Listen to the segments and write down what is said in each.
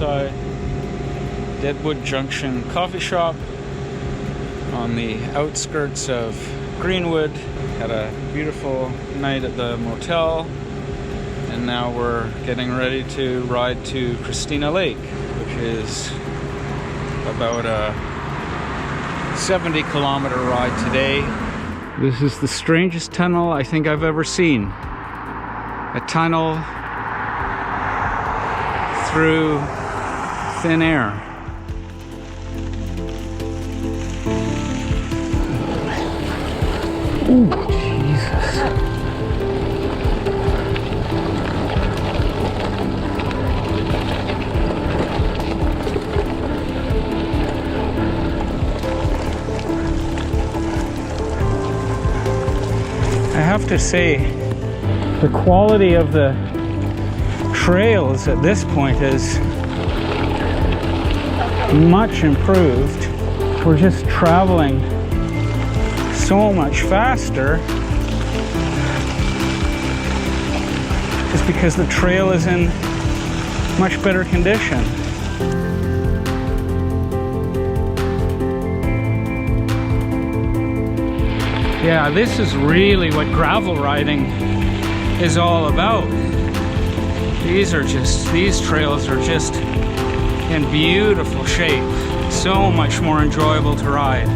outside Deadwood Junction coffee shop on the outskirts of Greenwood. Had a beautiful night at the motel, and now we're getting ready to ride to Christina Lake, which is about a 70-kilometer ride today. This is the strangest tunnel I think I've ever seen. A tunnel through thin air. Ooh, Jesus. I have to say, the quality of the trails at this point is much improved. We're just traveling so much faster just because the trail is in much better condition. Yeah, this is really what gravel riding is all about. These trails are just in beautiful shape. So much more enjoyable to ride.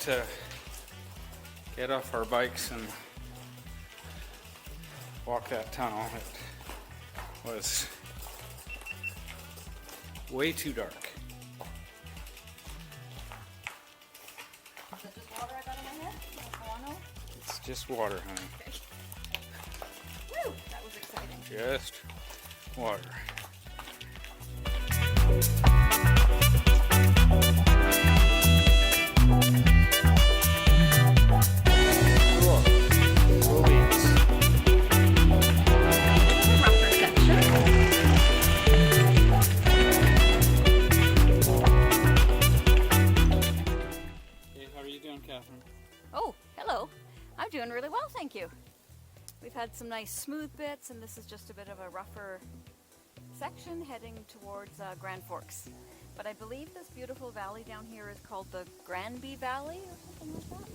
to get off our bikes and walk that tunnel. It was way too dark. Is that just water I got in my head? No? It's just water, honey. Okay. Woo! That was exciting. Just water. Cool. Cool beans. Rougher section. Hey, how are you doing, Catherine? Oh, hello. I'm doing really well, thank you. We've had some nice smooth bits, and this is just a bit of a rougher section heading towards Grand Forks. But I believe this beautiful valley down here is called the Granby Valley or something like that.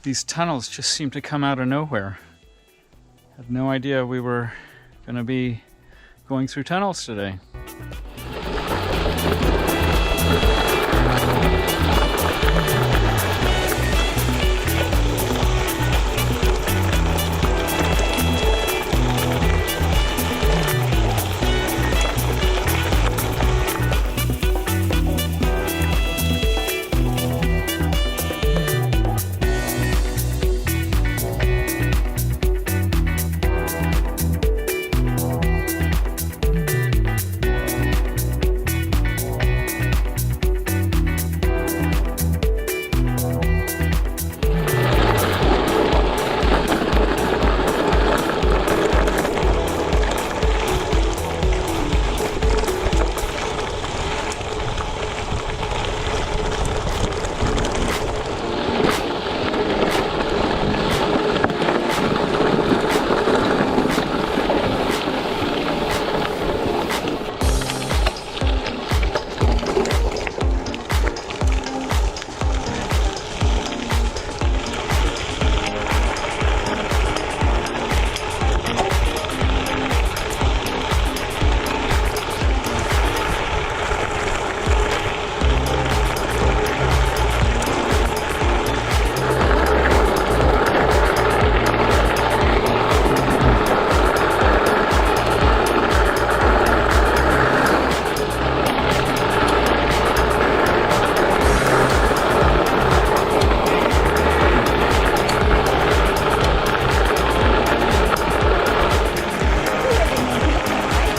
These tunnels just seem to come out of nowhere. Had no idea we were going to be going through tunnels today.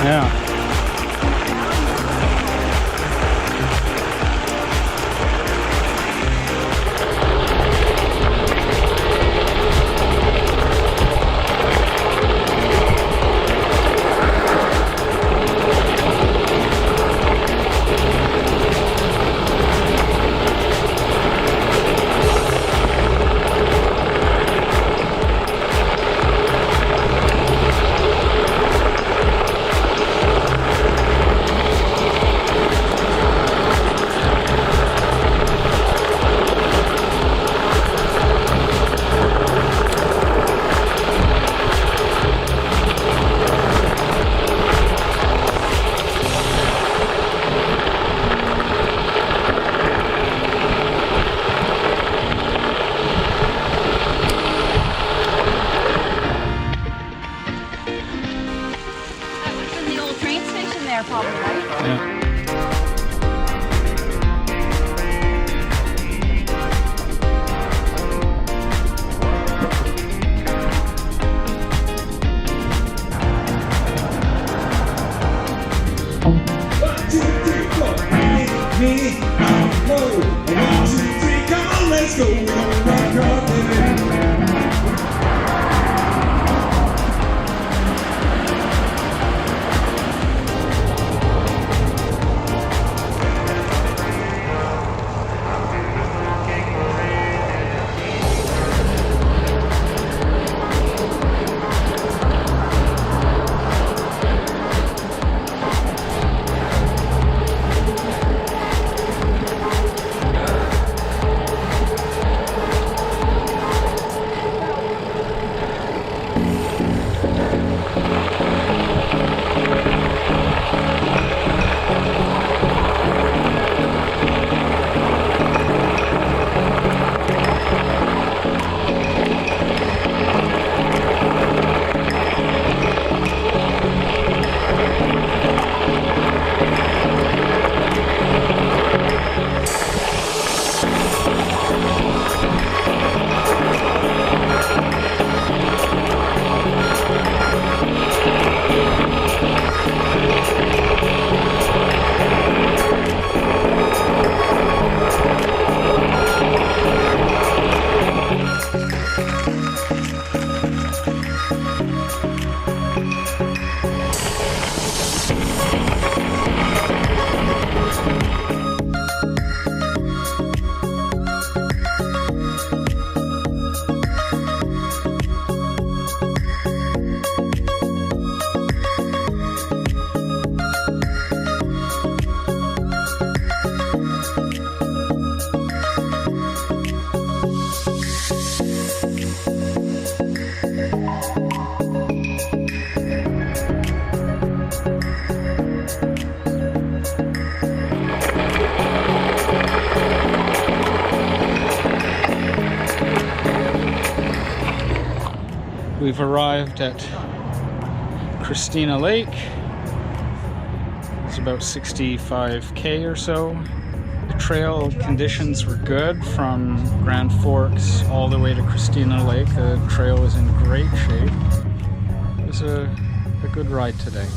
Yeah. Probably, right? Yeah. Let's go, we're gonna rock our living. We've arrived at Christina Lake. It's about 65k or so. The trail conditions were good from Grand Forks all the way to Christina Lake. The trail was in great shape. It was a good ride today.